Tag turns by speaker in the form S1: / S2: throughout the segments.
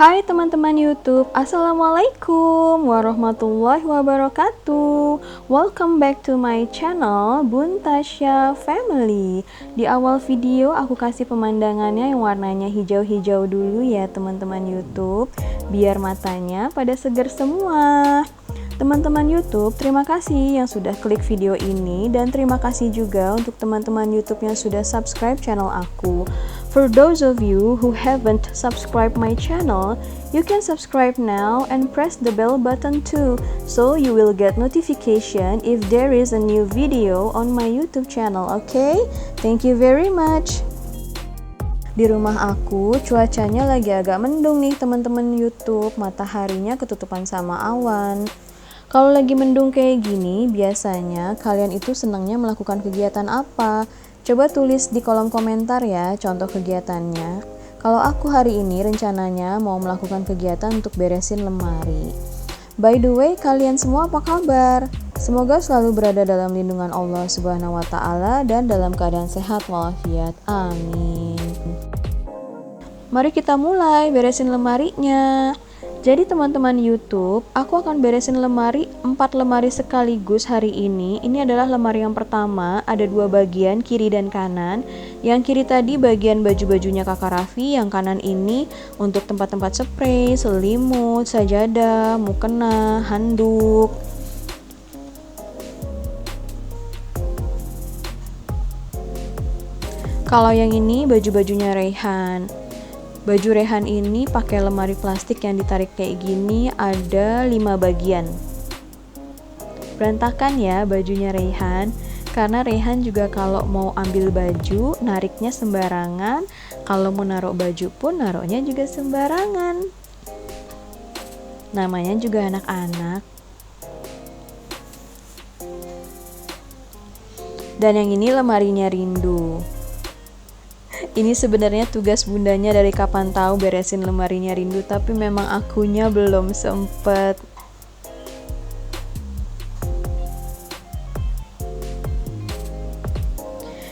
S1: Hai teman-teman YouTube, Assalamualaikum warahmatullahi wabarakatuh. Welcome back to my channel Bun Tasya Family. Di awal video aku kasih pemandangannya yang warnanya hijau-hijau dulu ya teman-teman YouTube, biar matanya pada seger semua. Teman-teman YouTube, terima kasih yang sudah klik video ini, dan terima kasih juga untuk teman-teman YouTube yang sudah subscribe channel aku. For those of you who haven't subscribed my channel, you can subscribe now and press the bell button too, so you will get notification if there is a new video on my YouTube channel, okay? Thank you very much. Di rumah aku, cuacanya lagi agak mendung nih teman-teman YouTube, mataharinya ketutupan sama awan. Kalau lagi mendung kayak gini, biasanya kalian itu senangnya melakukan kegiatan apa? Coba tulis di kolom komentar ya contoh kegiatannya. Kalau aku hari ini rencananya mau melakukan kegiatan untuk beresin lemari. By the way, kalian semua apa kabar? Semoga selalu berada dalam lindungan Allah Subhanahu wa Ta'ala dan dalam keadaan sehat walafiat. Amin. Mari kita mulai beresin lemarinya. Jadi teman-teman YouTube, aku akan beresin lemari 4 lemari sekaligus hari ini. Ini adalah lemari yang pertama, ada 2 bagian, kiri dan kanan. Yang kiri tadi bagian baju-bajunya Kakak Raffi, yang kanan ini untuk tempat-tempat spray, selimut, sajadah, mukena, handuk. Kalau yang ini baju-bajunya Reyhan. Baju Reyhan ini pakai lemari plastik yang ditarik kayak gini, ada 5 bagian. Berantakan ya bajunya Reyhan, karena Reyhan juga kalau mau ambil baju nariknya sembarangan, kalau mau naruh baju pun naruhnya juga sembarangan. Namanya juga anak-anak. Dan yang ini lemarinya Rindu. Ini sebenarnya tugas bundanya dari kapan tahu beresin lemarinya Rindu, tapi memang akunya belum sempet.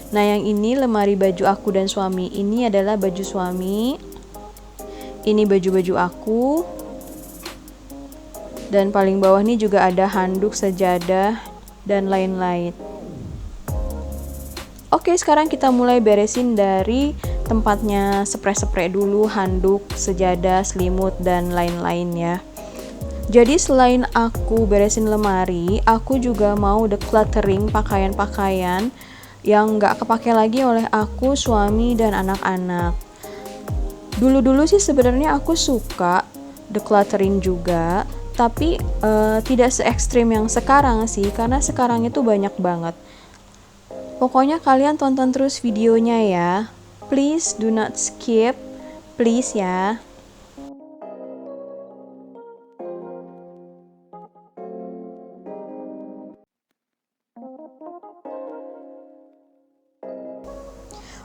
S1: Nah, yang ini lemari baju aku dan suami. Ini adalah baju suami. Ini baju-baju aku. Dan paling bawah ini juga ada handuk, sajadah, dan lain-lain. Oke, sekarang kita mulai beresin dari tempatnya spray-spray dulu, handuk, sejadah, selimut, dan lain-lain ya. Jadi selain aku beresin lemari, aku juga mau decluttering pakaian-pakaian yang nggak kepake lagi oleh aku, suami, dan anak-anak. Dulu-dulu sih sebenarnya aku suka decluttering juga, tapi tidak se-ekstrim yang sekarang sih, karena sekarang itu banyak banget. Pokoknya kalian tonton terus videonya ya. Please do not skip. Please ya.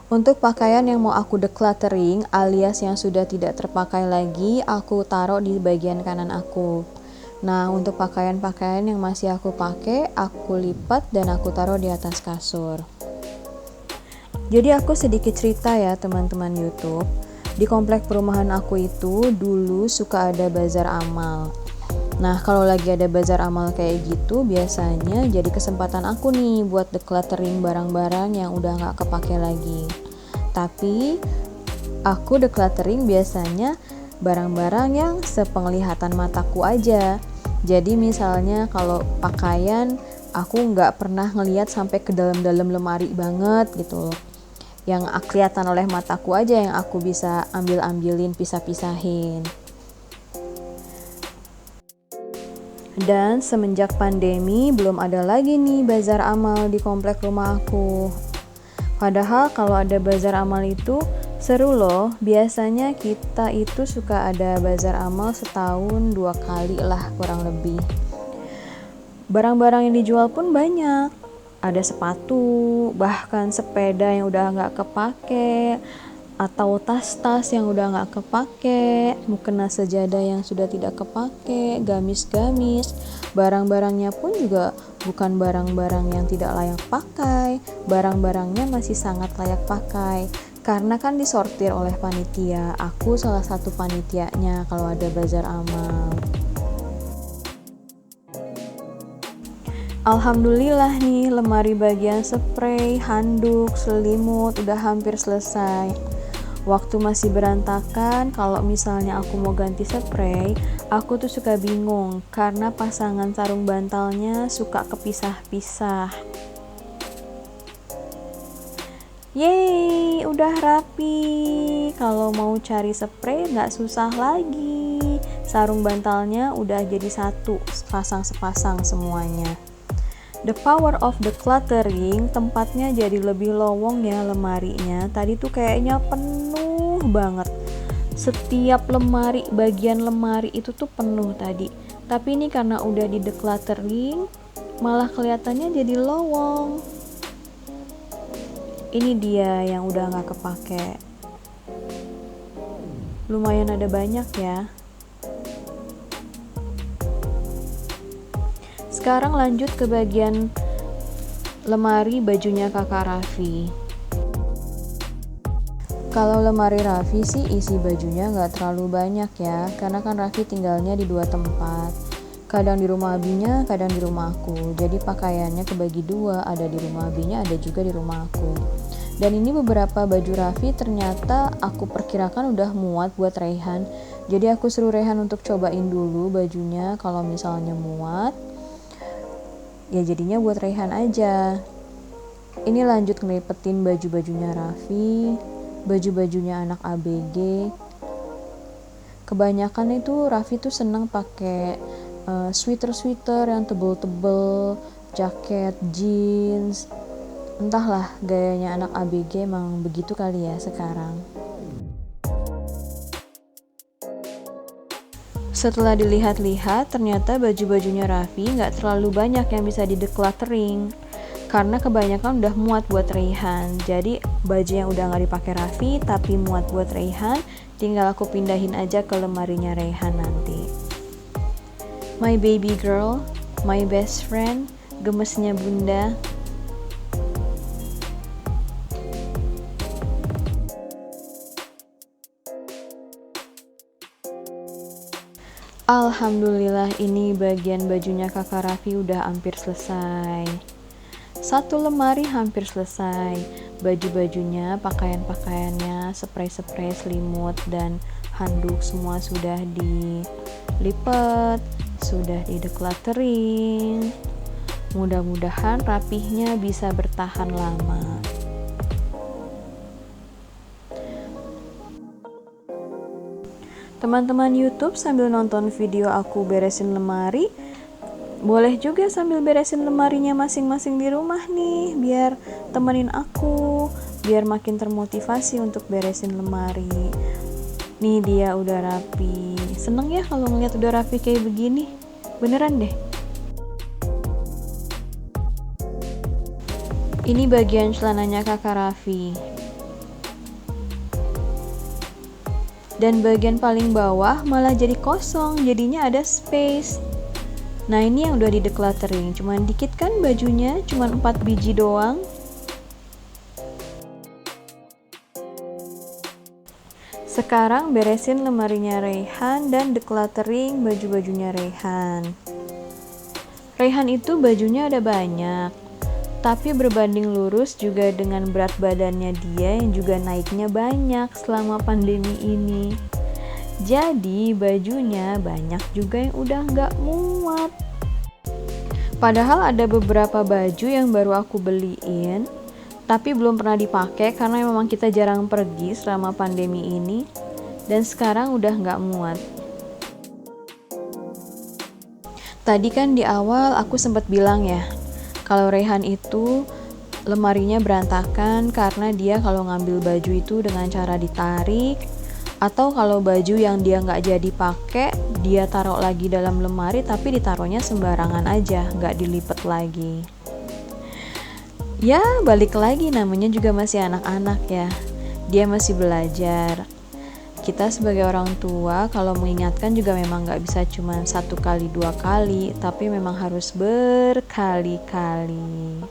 S1: Untuk pakaian yang mau aku decluttering alias yang sudah tidak terpakai lagi, aku taruh di bagian kanan aku. Nah, untuk pakaian-pakaian yang masih aku pakai, aku lipat dan aku taruh di atas kasur. Jadi aku sedikit cerita ya teman-teman YouTube. Di komplek perumahan aku itu dulu suka ada bazar amal. Nah, kalau lagi ada bazar amal kayak gitu, biasanya jadi kesempatan aku nih buat decluttering barang-barang yang udah gak kepake lagi. Tapi aku decluttering biasanya barang-barang yang sepenglihatan mataku aja. Jadi misalnya kalau pakaian aku nggak pernah ngelihat sampai ke dalam-dalam lemari banget gitu loh. Yang kelihatan oleh mataku aja yang aku bisa ambil-ambilin, pisah-pisahin. Dan semenjak pandemi belum ada lagi nih bazar amal di komplek rumah aku. Padahal kalau ada bazar amal itu seru loh, biasanya kita itu suka ada bazar amal setahun 2 kali lah kurang lebih. Barang-barang yang dijual pun banyak, ada sepatu, bahkan sepeda yang udah gak kepake, atau tas-tas yang udah gak kepake, mukena sejadah yang sudah tidak kepake, gamis-gamis. Barang-barangnya pun juga bukan barang-barang yang tidak layak pakai, barang-barangnya masih sangat layak pakai. Karena kan disortir oleh panitia, aku salah satu panitianya kalau ada bazar amal. Alhamdulillah nih, lemari bagian spray, handuk, selimut udah hampir selesai. Waktu masih berantakan, kalau misalnya aku mau ganti spray, aku tuh suka bingung karena pasangan sarung bantalnya suka kepisah-pisah. Yeay, udah rapi. Kalau mau cari spray nggak susah lagi. Sarung bantalnya udah jadi satu, sepasang-sepasang semuanya. The power of the cluttering, tempatnya jadi lebih lowong ya lemarinya. Tadi tuh kayaknya penuh banget. Setiap lemari, bagian lemari itu tuh penuh tadi. Tapi ini karena udah di decluttering, malah kelihatannya jadi lowong. Ini dia yang udah nggak kepake. Lumayan ada banyak ya. Sekarang lanjut ke bagian lemari bajunya kakak Raffi. Kalau lemari Raffi sih isi bajunya nggak terlalu banyak ya, karena kan Raffi tinggalnya di 2 tempat. Kadang di rumah abinya, kadang di rumah aku. Jadi pakaiannya kebagi 2, ada di rumah abinya, ada juga di rumah aku. Dan ini beberapa baju Raffi ternyata aku perkirakan udah muat buat Raihan. Jadi aku suruh Raihan untuk cobain dulu bajunya, kalau misalnya muat, ya jadinya buat Raihan aja. Ini lanjut ngelipetin baju-bajunya Raffi, baju-bajunya anak ABG. Kebanyakan itu Raffi tuh seneng pakai sweater-sweater yang tebel-tebel, jaket, jeans. Entahlah, gayanya anak ABG emang begitu kali ya sekarang. Setelah dilihat-lihat, ternyata baju-bajunya Raffi nggak terlalu banyak yang bisa di-decluttering. Karena kebanyakan udah muat buat Raihan. Jadi baju yang udah nggak dipakai Raffi tapi muat buat Raihan, tinggal aku pindahin aja ke lemarinya Raihan nanti. My baby girl, my best friend, gemesnya bunda. Alhamdulillah, ini bagian bajunya kakak Raffi udah hampir selesai. Satu lemari hampir selesai. Baju-bajunya, pakaian-pakaiannya, spray-spray, selimut, dan handuk semua sudah dilipat, sudah di-decluttering. Mudah-mudahan rapihnya bisa bertahan lama. Teman-teman YouTube sambil nonton video aku beresin lemari, boleh juga sambil beresin lemarinya masing-masing di rumah nih, biar temenin aku, biar makin termotivasi untuk beresin lemari. Nih dia udah rapi. Seneng ya kalau ngeliat udah rapi kayak begini. Beneran deh. Ini bagian celananya kakak Raffi. Dan bagian paling bawah malah jadi kosong, jadinya ada space. Nah ini yang udah di-decluttering, cuman dikit kan bajunya, cuman 4 biji doang. Sekarang beresin lemarinya Raihan dan decluttering baju-bajunya Raihan. Raihan itu bajunya ada banyak, tapi berbanding lurus juga dengan berat badannya dia yang juga naiknya banyak selama pandemi ini. Jadi bajunya banyak juga yang udah nggak muat. Padahal ada beberapa baju yang baru aku beliin, tapi belum pernah dipakai karena memang kita jarang pergi selama pandemi ini, dan sekarang udah nggak muat. Tadi kan di awal aku sempat bilang ya, kalau Raihan itu lemarinya berantakan karena dia kalau ngambil baju itu dengan cara ditarik, atau kalau baju yang dia nggak jadi pakai dia taruh lagi dalam lemari tapi ditaruhnya sembarangan aja, nggak dilipet lagi. Ya balik lagi, namanya juga masih anak-anak ya, dia masih belajar. Kita sebagai orang tua kalau mengingatkan juga memang nggak bisa cuma 1 kali 2 kali, tapi memang harus berkali-kali.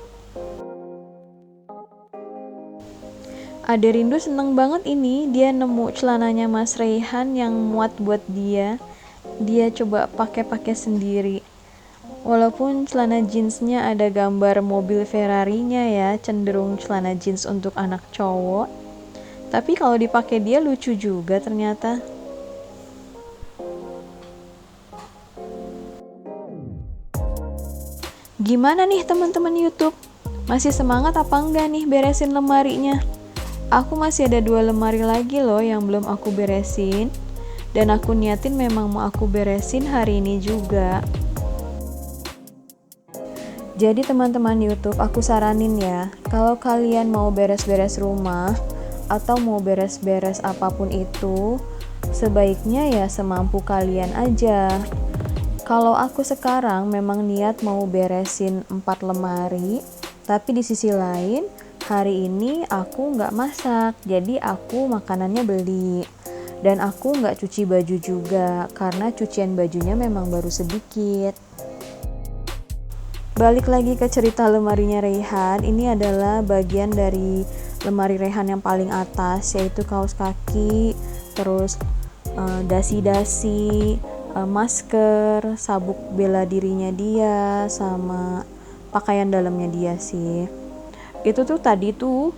S1: Ade Rindu seneng banget ini, dia nemu celananya Mas Raihan yang muat buat dia. Dia coba pakai sendiri. Walaupun celana jeansnya ada gambar mobil Ferrari-nya ya, cenderung celana jeans untuk anak cowok. Tapi kalau dipakai dia lucu juga ternyata. Gimana nih teman-teman YouTube? Masih semangat apa enggak nih beresin lemarinya? Aku masih ada 2 lemari lagi loh yang belum aku beresin. Dan aku niatin memang mau aku beresin hari ini juga. Jadi teman-teman YouTube, aku saranin ya, kalau kalian mau beres-beres rumah atau mau beres-beres apapun itu, sebaiknya ya semampu kalian aja. Kalau aku sekarang memang niat mau beresin 4 lemari, tapi di sisi lain hari ini aku nggak masak, jadi aku makanannya beli. Dan aku nggak cuci baju juga, karena cucian bajunya memang baru sedikit. Balik lagi ke cerita lemarinya Raihan, ini adalah bagian dari lemari Raihan yang paling atas, yaitu kaos kaki, terus dasi-dasi, masker, sabuk bela dirinya dia, sama pakaian dalamnya dia sih. Itu tuh tadi tuh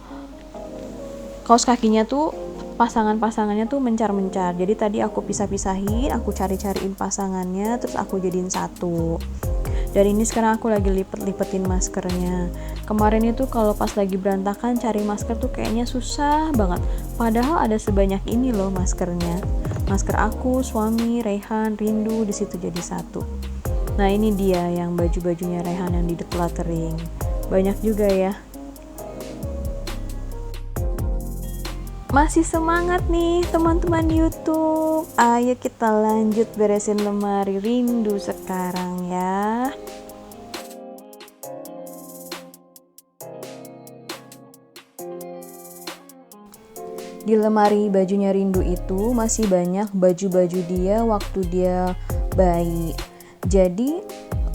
S1: kaos kakinya tuh pasangannya tuh mencar-mencar. Jadi tadi aku pisah-pisahin, aku cari-cariin pasangannya, terus aku jadiin satu. Dan ini sekarang aku lagi lipet-lipetin maskernya. Kemarin itu kalau pas lagi berantakan cari masker tuh kayaknya susah banget. Padahal ada sebanyak ini loh maskernya. Masker aku, suami, Raihan, Rindu di situ jadi satu. Nah ini dia yang baju-bajunya Raihan yang di decluttering. Banyak juga ya. Masih semangat nih teman-teman YouTube. Ayo kita lanjut beresin lemari Rindu sekarang ya. Di lemari bajunya Rindu itu masih banyak baju-baju dia waktu dia bayi. Jadi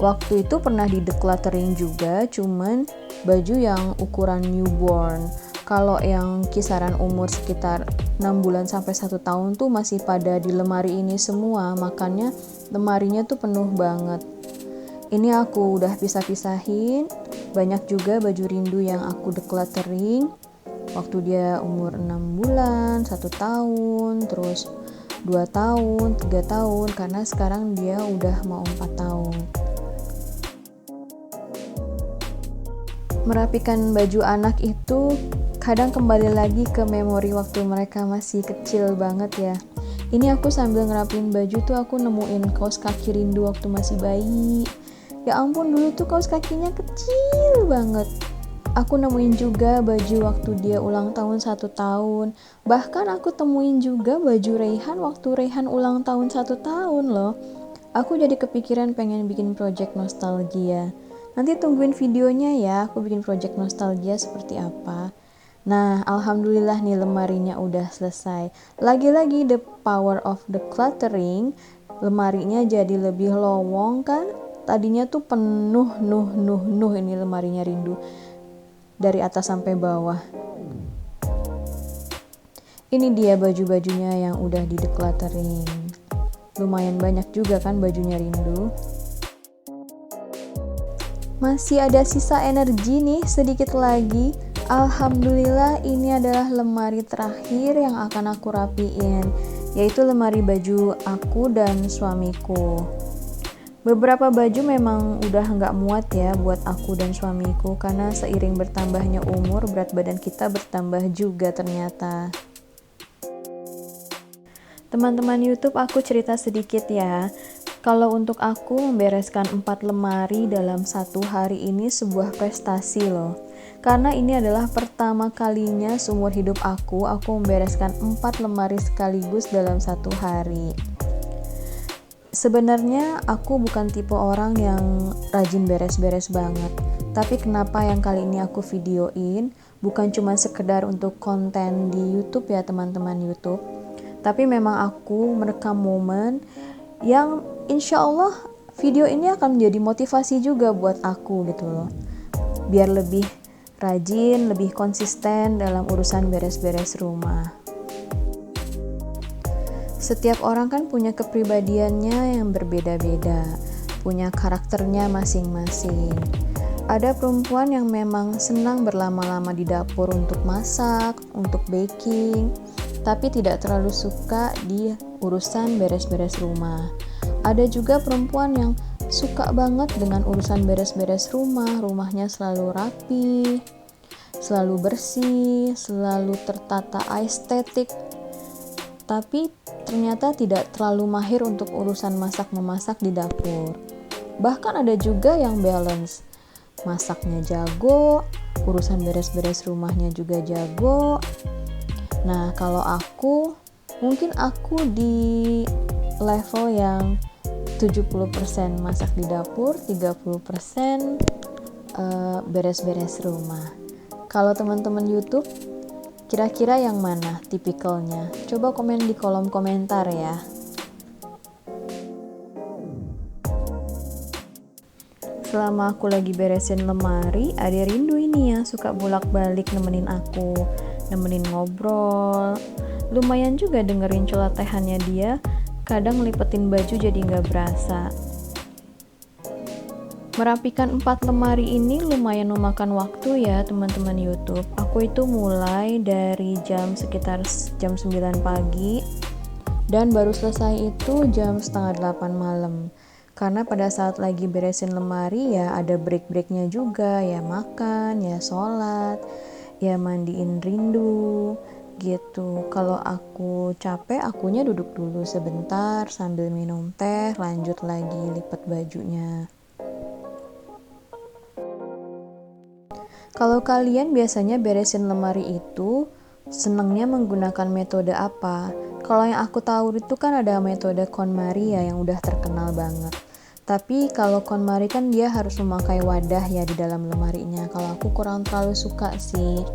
S1: waktu itu pernah di decluttering juga, cuman baju yang ukuran newborn. Kalau yang kisaran umur sekitar 6 bulan sampai 1 tahun tuh masih pada di lemari ini semua, makanya lemarinya tuh penuh banget. Ini aku udah pisah-pisahin. Banyak juga baju Rindu yang aku decluttering waktu dia umur 6 bulan, 1 tahun, terus 2 tahun, 3 tahun, karena sekarang dia udah mau 4 tahun. Merapikan baju anak itu kadang kembali lagi ke memori waktu mereka masih kecil banget ya. Ini aku sambil ngerapin baju tuh aku nemuin kaos kaki Rindu waktu masih bayi. Ya ampun, dulu tuh kaos kakinya kecil banget. Aku nemuin juga baju waktu dia ulang tahun 1 tahun. Bahkan aku temuin juga baju Raihan waktu Raihan ulang tahun 1 tahun loh. Aku jadi kepikiran pengen bikin project nostalgia. Nanti tungguin videonya ya, aku bikin project nostalgia seperti apa. Nah, alhamdulillah nih lemarinya udah selesai. Lagi-lagi the power of the cluttering, lemarinya jadi lebih lowong kan. Tadinya tuh penuh ini lemarinya Rindu. Dari atas sampai bawah. Ini dia baju-bajunya yang udah di decluttering. Lumayan banyak juga kan bajunya Rindu. Masih ada sisa energi nih sedikit lagi. Alhamdulillah ini adalah lemari terakhir yang akan aku rapiin, yaitu lemari baju aku dan suamiku. Beberapa baju memang udah nggak muat ya buat aku dan suamiku, karena seiring bertambahnya umur berat badan kita bertambah juga ternyata. Teman-teman YouTube, aku cerita sedikit ya. Kalau untuk aku membereskan 4 lemari dalam 1 hari ini sebuah prestasi loh. Karena ini adalah pertama kalinya seumur hidup aku membereskan 4 lemari sekaligus dalam 1 hari. Sebenarnya aku bukan tipe orang yang rajin beres-beres banget. Tapi kenapa yang kali ini aku videoin bukan cuma sekedar untuk konten di YouTube ya teman-teman YouTube. Tapi memang aku merekam momen yang insya Allah video ini akan menjadi motivasi juga buat aku gitu loh. Biar lebih rajin, lebih konsisten dalam urusan beres-beres rumah. Setiap orang kan punya kepribadiannya yang berbeda-beda, punya karakternya masing-masing. Ada perempuan yang memang senang berlama-lama di dapur untuk masak, untuk baking, tapi tidak terlalu suka di urusan beres-beres rumah. Ada juga perempuan yang suka banget dengan urusan beres-beres rumah, rumahnya selalu rapi, selalu bersih, selalu tertata estetik, tapi ternyata tidak terlalu mahir untuk urusan masak-memasak di dapur. Bahkan ada juga yang balance, masaknya jago, urusan beres-beres rumahnya juga jago. Nah, kalau aku, mungkin aku di level yang 70% masak di dapur, 30% beres-beres rumah. Kalau teman-teman YouTube, kira-kira yang mana tipikalnya? Coba komen di kolom komentar ya. Selama aku lagi beresin lemari, ada rindu ini yang suka bolak-balik nemenin aku, nemenin ngobrol. Lumayan juga dengerin celotehannya dia, kadang ngelipetin baju jadi nggak berasa. Merapikan 4 lemari ini lumayan memakan waktu ya teman-teman YouTube. Aku itu mulai dari sekitar jam 9 pagi dan baru selesai itu jam setengah 8 malam. Karena pada saat lagi beresin lemari ya ada break-breaknya juga, ya makan, ya sholat, ya mandiin rindu gitu. Kalau aku capek, akunya duduk dulu sebentar sambil minum teh, lanjut lagi lipat bajunya. Kalau kalian biasanya beresin lemari itu senangnya menggunakan metode apa? Kalau yang aku tahu itu kan ada metode KonMari ya yang udah terkenal banget. Tapi kalau KonMari kan dia harus memakai wadah ya di dalam lemarinya. Kalau aku kurang terlalu suka sih.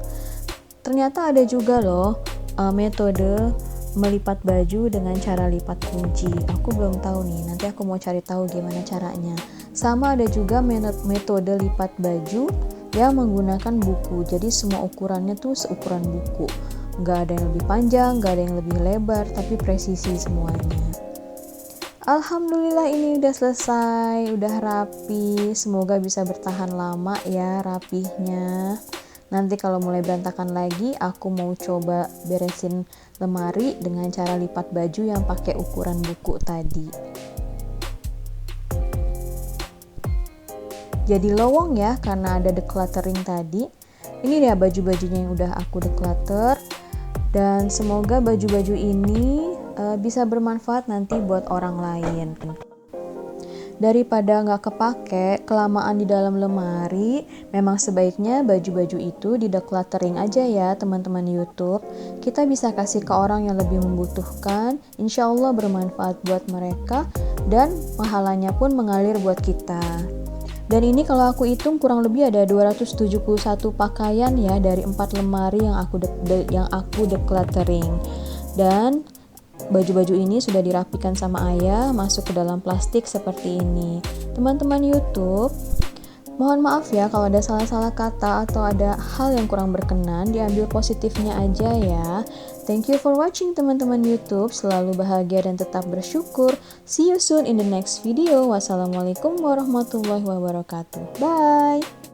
S1: Ternyata ada juga loh metode melipat baju dengan cara lipat kunci. Aku belum tahu nih, nanti aku mau cari tahu gimana caranya. Sama ada juga metode lipat baju yang menggunakan buku. Jadi semua ukurannya tuh seukuran buku. Nggak ada yang lebih panjang, nggak ada yang lebih lebar, tapi presisi semuanya. Alhamdulillah ini udah selesai, udah rapi. Semoga bisa bertahan lama ya rapihnya. Nanti kalau mulai berantakan lagi, aku mau coba beresin lemari dengan cara lipat baju yang pakai ukuran buku tadi. Jadi lowong ya karena ada decluttering tadi. Ini dia baju-bajunya yang udah aku declutter. Dan semoga baju-baju ini bisa bermanfaat nanti buat orang lain. Daripada nggak kepake, kelamaan di dalam lemari, memang sebaiknya baju-baju itu di decluttering aja ya teman-teman YouTube. Kita bisa kasih ke orang yang lebih membutuhkan, insya Allah bermanfaat buat mereka, dan pahalanya pun mengalir buat kita. Dan ini kalau aku hitung kurang lebih ada 271 pakaian ya dari 4 lemari yang aku decluttering. Dan baju-baju ini sudah dirapikan sama ayah, masuk ke dalam plastik seperti ini. Teman-teman YouTube, mohon maaf ya kalau ada salah-salah kata atau ada hal yang kurang berkenan, diambil positifnya aja ya. Thank you for watching teman-teman YouTube, selalu bahagia dan tetap bersyukur. See you soon in the next video. Wassalamualaikum warahmatullahi wabarakatuh. Bye!